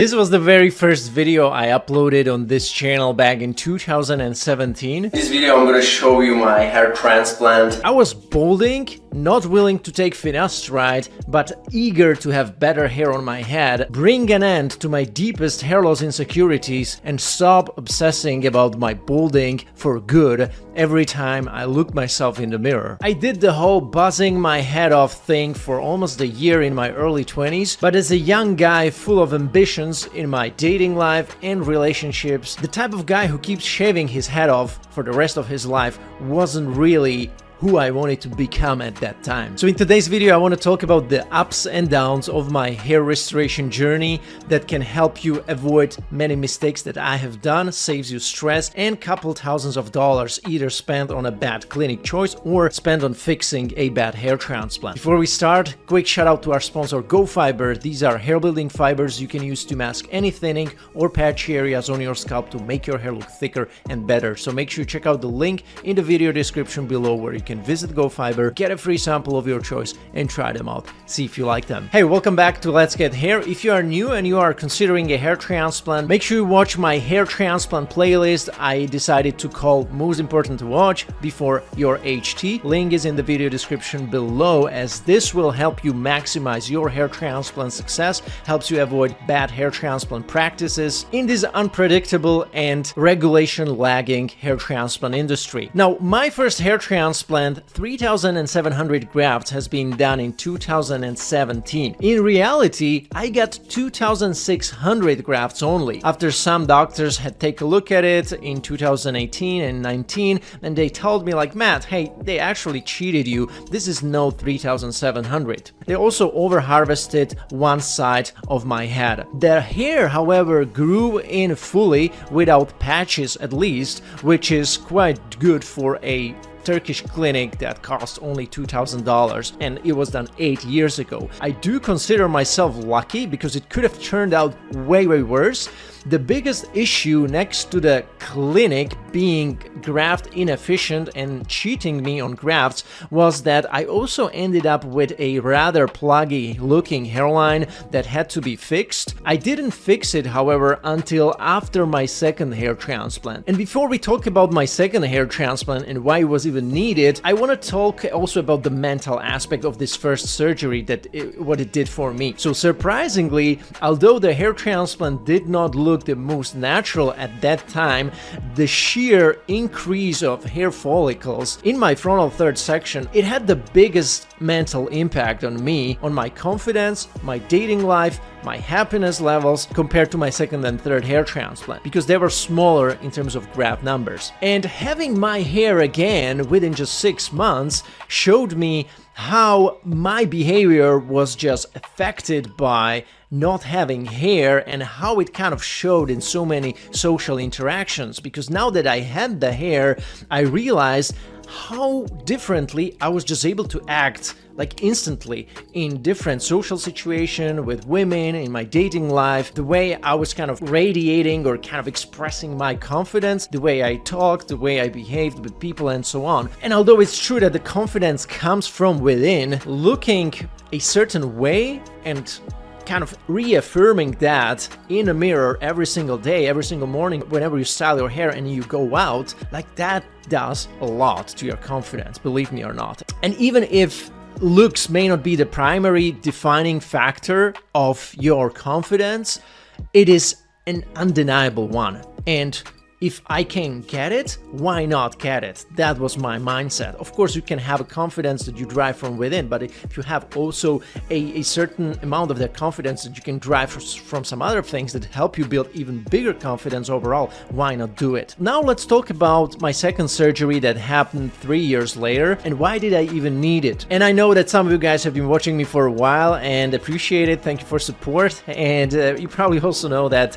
This was the very first video I uploaded on this channel back in 2017. In this video I'm gonna show you my hair transplant. I was balding, not willing to take finasteride, but eager to have better hair on my head, bring an end to my deepest hair loss insecurities, and stop obsessing about my balding for good every time I looked myself in the mirror. I did the whole buzzing my head off thing for almost a year in my early 20s, but as a young guy full of ambitions in my dating life and relationships, the type of guy who keeps shaving his head off for the rest of his life wasn't really who I wanted to become at that time. So in today's video I want to talk about the ups and downs of my hair restoration journey that can help you avoid many mistakes that I have done, saves you stress, and couple thousands of dollars either spent on a bad clinic choice or spent on fixing a bad hair transplant. Before we start, quick shout out to our sponsor GoFiber. These are hair building fibers you can use to mask any thinning or patchy areas on your scalp to make your hair look thicker and better. So make sure you check out the link in the video description below where you can visit GoFiber, get a free sample of your choice, and try them out. See if you like them. Hey, welcome back to Let's Get Hair. If you are new and you are considering a hair transplant, make sure you watch my hair transplant playlist I decided to call Most Important to Watch Before Your HT. Link is in the video description below, as this will help you maximize your hair transplant success, helps you avoid bad hair transplant practices in this unpredictable and regulation-lagging hair transplant industry. Now, my first hair transplant 3,700 grafts has been done in 2017. In reality, I got 2,600 grafts only. After some doctors had taken a look at it in 2018 and 19, and they told me like, Matt, hey, they actually cheated you. This is no 3,700. They also over-harvested one side of my head. The hair, however, grew in fully without patches at least, which is quite good for a Turkish clinic that cost only $2,000, and it was done 8 years ago. I do consider myself lucky because it could have turned out way worse. The biggest issue next to the clinic being graft inefficient and cheating me on grafts was that I also ended up with a rather pluggy looking hairline that had to be fixed. I didn't fix it, however, until after my second hair transplant. And before we talk about my second hair transplant and why it was even needed, I want to talk also about the mental aspect of this first surgery, what it did for me. So surprisingly, although the hair transplant did not look the most natural at that time, the sheer increase of hair follicles in my frontal third section, it had the biggest mental impact on me, on my confidence, my dating life, my happiness levels compared to my second and third hair transplant, because they were smaller in terms of graft numbers. And having my hair again within just 6 months showed me how my behavior was just affected by not having hair, and how it kind of showed in so many social interactions. Because now that I had the hair, I realized how differently I was just able to act like instantly in different social situations with women, in my dating life, the way I was kind of radiating or kind of expressing my confidence, the way I talked, the way I behaved with people, and so on. And although it's true that the confidence comes from within, looking a certain way and kind of reaffirming that in a mirror every single day, every single morning, whenever you style your hair and you go out, like that does a lot to your confidence, believe me or not. And even if looks may not be the primary defining factor of your confidence, it is an undeniable one. And if I can get it, why not get it? That was my mindset. Of course, you can have a confidence that you drive from within, but if you have also a certain amount of that confidence that you can drive from some other things that help you build even bigger confidence overall, why not do it? Now let's talk about my second surgery that happened 3 years later, and why did I even need it? And I know that some of you guys have been watching me for a while and appreciate it. Thank you for support. And you probably also know that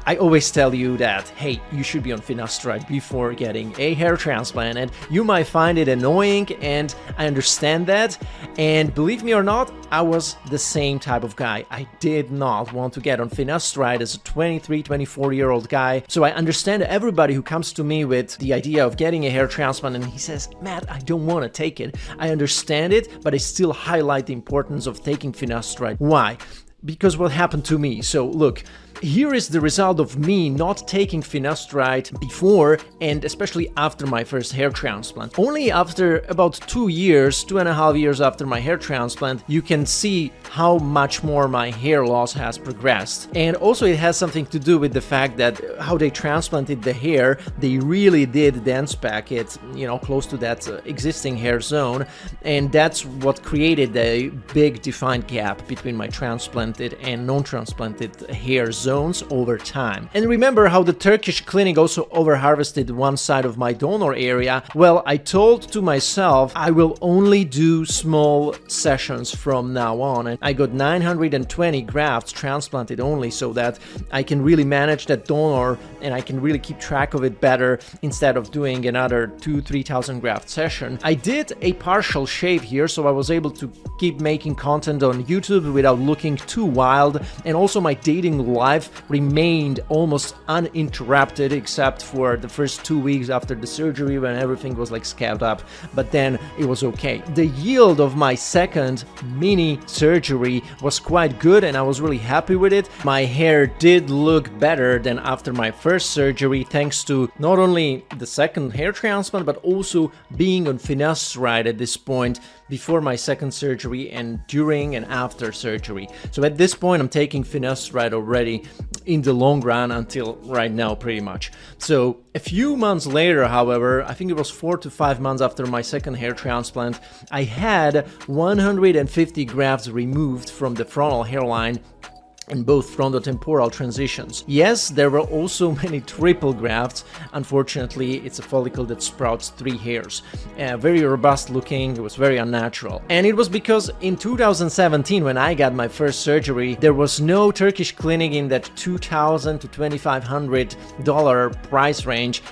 I always tell you that, hey, you should be on finasteride before getting a hair transplant, and you might find it annoying, and I understand that. And believe me or not, I was the same type of guy. I did not want to get on finasteride as a 23, 24-year-old guy. So I understand everybody who comes to me with the idea of getting a hair transplant and he says, Matt, I don't want to take it. I understand it, but I still highlight the importance of taking finasteride. Why? Because what happened to me. So look, Here is the result of me not taking finasteride before and especially after my first hair transplant. Only after about 2 years, 2.5 years after my hair transplant, you can see how much more my hair loss has progressed. And also it has something to do with the fact that how they transplanted the hair, they really did dense pack it, close to that existing hair zone, and that's what created a big defined gap between my transplanted and non-transplanted hair zones over time. And remember how the Turkish clinic also overharvested one side of my donor area? Well, I told to myself I will only do small sessions from now on, and I got 920 grafts transplanted only so that I can really manage that donor and I can really keep track of it better instead of doing another 2,000-3,000 graft session. I did a partial shave here, so I was able to keep making content on YouTube without looking too wild, and also my dating life remained almost uninterrupted except for the first 2 weeks after the surgery when everything was like scabbed up, but then it was okay. The yield of my second mini surgery was quite good and I was really happy with it. My hair did look better than after my first surgery thanks to not only the second hair transplant but also being on finasteride at this point before my second surgery and during and after surgery. So at this point I'm taking finasteride already in the long run until right now pretty much. So a few months later, however, I think it was 4 to 5 months after my second hair transplant, I had 150 grafts removed from the frontal hairline in both frontotemporal transitions. Yes, there were also many triple grafts. Unfortunately, it's a follicle that sprouts 3 hairs. Very robust looking, it was very unnatural. And it was because in 2017, when I got my first surgery, there was no Turkish clinic in that $2,000 to $2,500 price range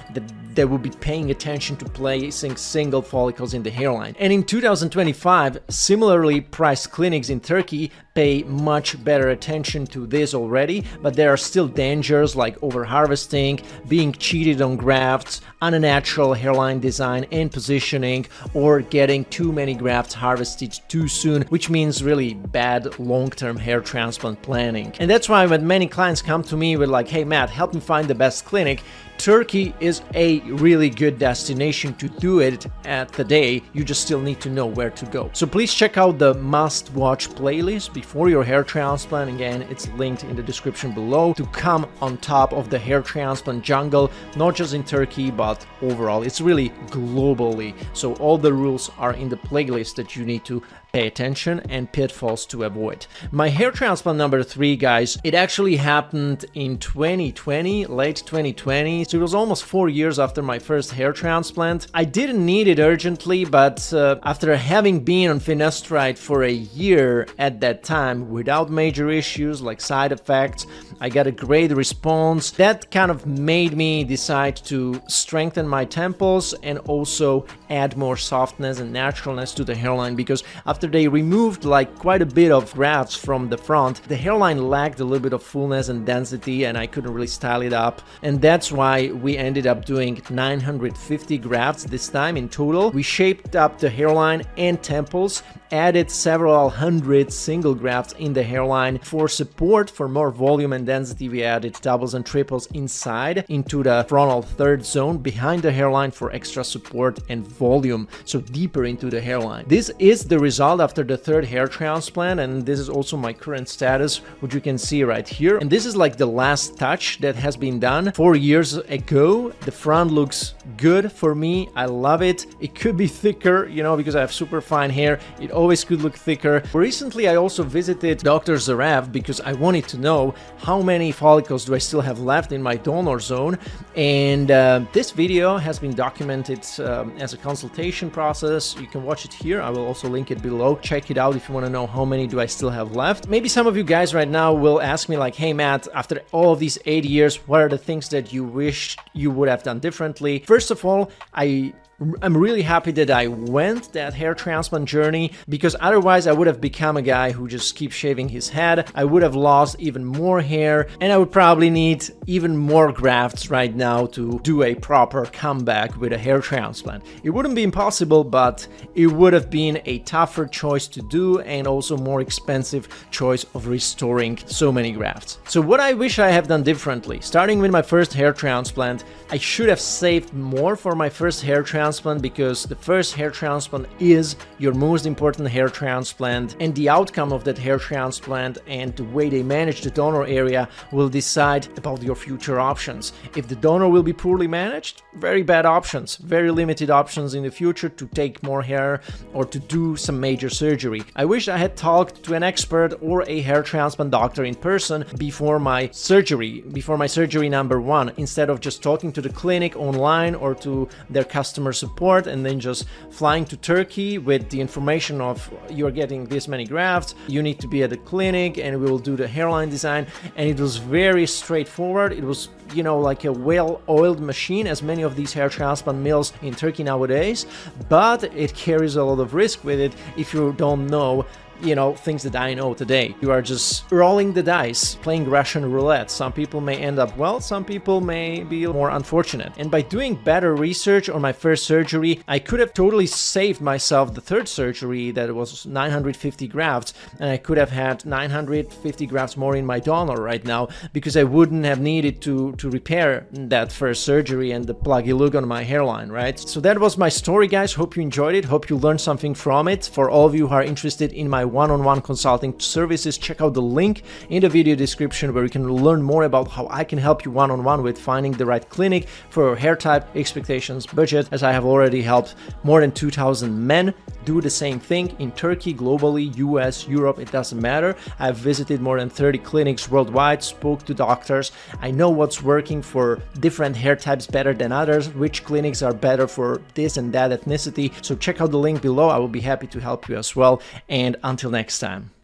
that would be paying attention to placing single follicles in the hairline. And in 2025, similarly priced clinics in Turkey pay much better attention to this already, but there are still dangers like overharvesting, being cheated on grafts, unnatural hairline design and positioning, or getting too many grafts harvested too soon, which means really bad long-term hair transplant planning. And that's why when many clients come to me with like, hey Matt, help me find the best clinic, Turkey is a really good destination to do it at the day. You just still need to know where to go. So please check out the must-watch playlist before your hair transplant. Again, it's linked in the description below to come on top of the hair transplant jungle, not just in Turkey, but overall. It's really globally. So all the rules are in the playlist that you need to pay attention and pitfalls to avoid. My hair transplant number 3, guys, it actually happened in 2020, late 2020. So it was almost 4 years after my first hair transplant. I didn't need it urgently, but after having been on finasteride for a year at that time without major issues like side effects, I got a great response. That kind of made me decide to strengthen my temples and also add more softness and naturalness to the hairline, because after they removed like quite a bit of grafts from the front, the hairline lacked a little bit of fullness and density and I couldn't really style it up. And that's why we ended up doing 950 grafts this time in total. We shaped up the hairline and temples, added several hundred single grafts in the hairline. For support, for more volume and density, we added doubles and triples inside into the frontal third zone behind the hairline for extra support and volume, so deeper into the hairline. This is the result after the third hair transplant, and this is also my current status, which you can see right here. And this is like the last touch that has been done 4 years ago. The front looks good for me. I love it. It could be thicker, because I have super fine hair. It always could look thicker. Recently, I also visited Dr. Zarev because I wanted to know how many follicles do I still have left in my donor zone. And this video has been documented as a consultation process. You can watch it here. I will also link it below. Check it out if you want to know how many do I still have left. Maybe some of you guys right now will ask me like, hey Matt, after all of these 8 years, what are the things that you wish you would have done differently? First of all, I I'm really happy that I went that hair transplant journey, because otherwise I would have become a guy who just keeps shaving his head. I would have lost even more hair, and I would probably need even more grafts right now to do a proper comeback with a hair transplant. It wouldn't be impossible, but it would have been a tougher choice to do, and also more expensive choice of restoring so many grafts. So what I wish I have done differently, starting with my first hair transplant, I should have saved more for my first hair transplant, because the first hair transplant is your most important hair transplant, and the outcome of that hair transplant and the way they manage the donor area will decide about your future options. If the donor will be poorly managed, very bad options, very limited options in the future to take more hair or to do some major surgery. I wish I had talked to an expert or a hair transplant doctor in person before my surgery number one, instead of just talking to the clinic online or to their customer support and then just flying to Turkey with the information of you're getting this many grafts, you need to be at the clinic and we will do the hairline design. And it was very straightforward. It was, you know, like a well-oiled machine, as many of these hair transplant mills in Turkey nowadays, but it carries a lot of risk with it if you don't know, you know, things that I know today. You are just rolling the dice, playing Russian roulette. Some people may end up well, some people may be more unfortunate. And by doing better research on my first surgery, I could have totally saved myself the third surgery that was 950 grafts, and I could have had 950 grafts more in my donor right now, because I wouldn't have needed to repair that first surgery and the pluggy look on my hairline, right? So that was my story, guys. Hope you enjoyed it. Hope you learned something from it. For all of you who are interested in my one-on-one consulting services, check out the link in the video description where you can learn more about how I can help you one-on-one with finding the right clinic for your hair type, expectations, budget, as I have already helped more than 2,000 men do the same thing in Turkey, globally, US, Europe, it doesn't matter. I've visited more than 30 clinics worldwide, spoke to doctors. I know what's working for different hair types better than others, which clinics are better for this and that ethnicity. So check out the link below. I will be happy to help you as well. And until next time.